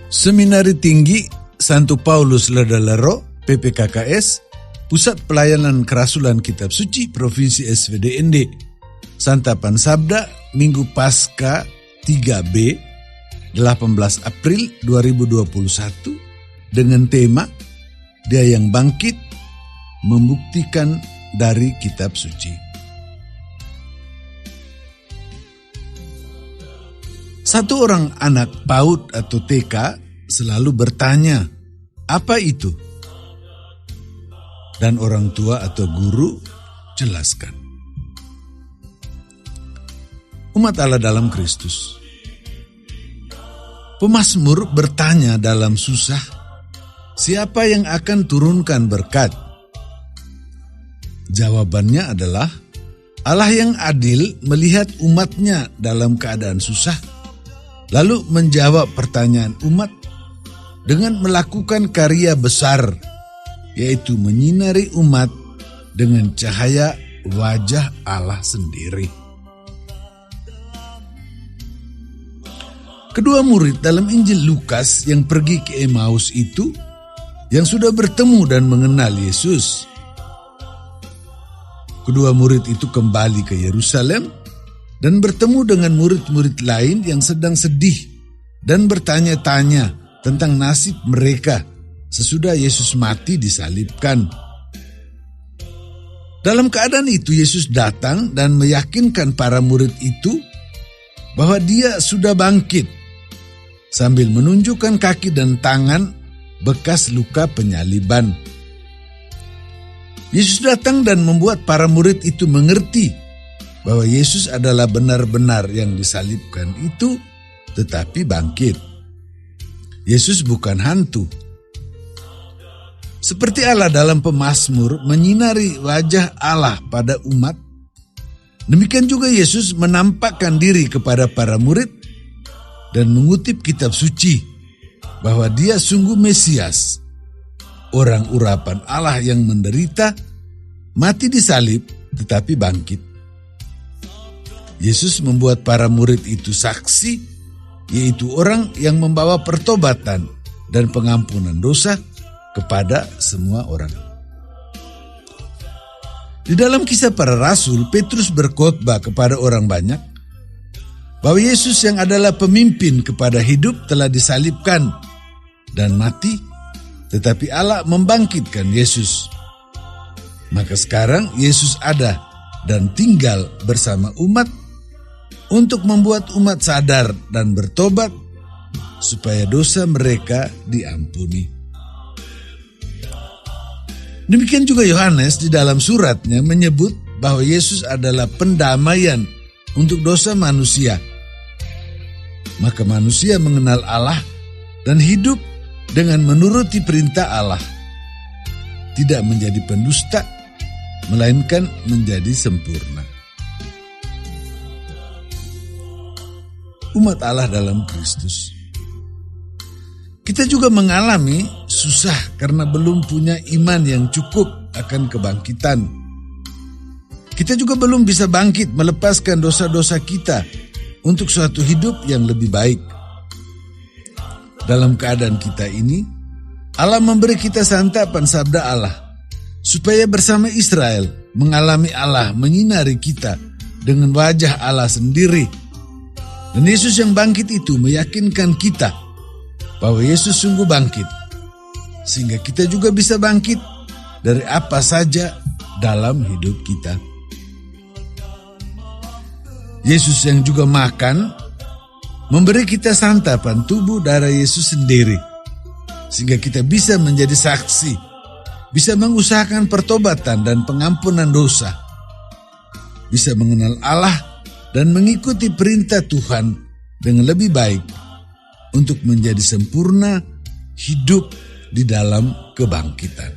Seminari Tinggi Santo Paulus Ledalero, PPKKS, Pusat Pelayanan Kerasulan Kitab Suci Provinsi SVDND, Santapan Sabda, Minggu Paskah 3B, 18 April 2021, dengan tema Dia yang Bangkit Membuktikan dari Kitab Suci. Satu orang anak PAUD atau TK selalu bertanya, apa itu? Dan orang tua atau guru jelaskan. Umat Allah dalam Kristus. Pemazmur bertanya dalam susah, siapa yang akan turunkan berkat? Jawabannya adalah, Allah yang adil melihat umatnya dalam keadaan susah, lalu menjawab pertanyaan umat dengan melakukan karya besar, yaitu menyinari umat dengan cahaya wajah Allah sendiri. Kedua murid dalam Injil Lukas yang pergi ke Emmaus itu, yang sudah bertemu dan mengenal Yesus. Kedua murid itu kembali ke Yerusalem dan bertemu dengan murid-murid lain yang sedang sedih dan bertanya-tanya tentang nasib mereka sesudah Yesus mati disalibkan. Dalam keadaan itu Yesus datang dan meyakinkan para murid itu bahwa Dia sudah bangkit, sambil menunjukkan kaki dan tangan bekas luka penyaliban. Yesus datang dan membuat para murid itu mengerti bahwa Yesus adalah benar-benar yang disalibkan itu, tetapi bangkit. Yesus bukan hantu. Seperti Allah dalam pemazmur menyinari wajah Allah pada umat, demikian juga Yesus menampakkan diri kepada para murid dan mengutip kitab suci bahwa Dia sungguh Mesias, orang urapan Allah yang menderita, mati disalib, tetapi bangkit. Yesus membuat para murid itu saksi, yaitu orang yang membawa pertobatan dan pengampunan dosa kepada semua orang. Di dalam Kisah Para Rasul, Petrus berkhotbah kepada orang banyak bahwa Yesus yang adalah pemimpin kepada hidup telah disalibkan dan mati, tetapi Allah membangkitkan Yesus. Maka sekarang Yesus ada dan tinggal bersama umat untuk membuat umat sadar dan bertobat supaya dosa mereka diampuni. Demikian juga Yohanes di dalam suratnya menyebut bahwa Yesus adalah pendamaian untuk dosa manusia. Maka manusia mengenal Allah dan hidup dengan menuruti perintah Allah, tidak menjadi pendusta, melainkan menjadi sempurna. Umat Allah dalam Kristus. Kita juga mengalami susah karena belum punya iman yang cukup akan kebangkitan. Kita juga belum bisa bangkit melepaskan dosa-dosa kita untuk suatu hidup yang lebih baik. Dalam keadaan kita ini, Allah memberi kita santapan sabda Allah, supaya bersama Israel mengalami Allah menyinari kita dengan wajah Allah sendiri. Dan Yesus yang bangkit itu meyakinkan kita bahwa Yesus sungguh bangkit, sehingga kita juga bisa bangkit dari apa saja dalam hidup kita. Yesus yang juga makan, memberi kita santapan tubuh darah Yesus sendiri, sehingga kita bisa menjadi saksi, bisa mengusahakan pertobatan dan pengampunan dosa, bisa mengenal Allah dan mengikuti perintah Tuhan dengan lebih baik untuk menjadi sempurna hidup di dalam kebangkitan.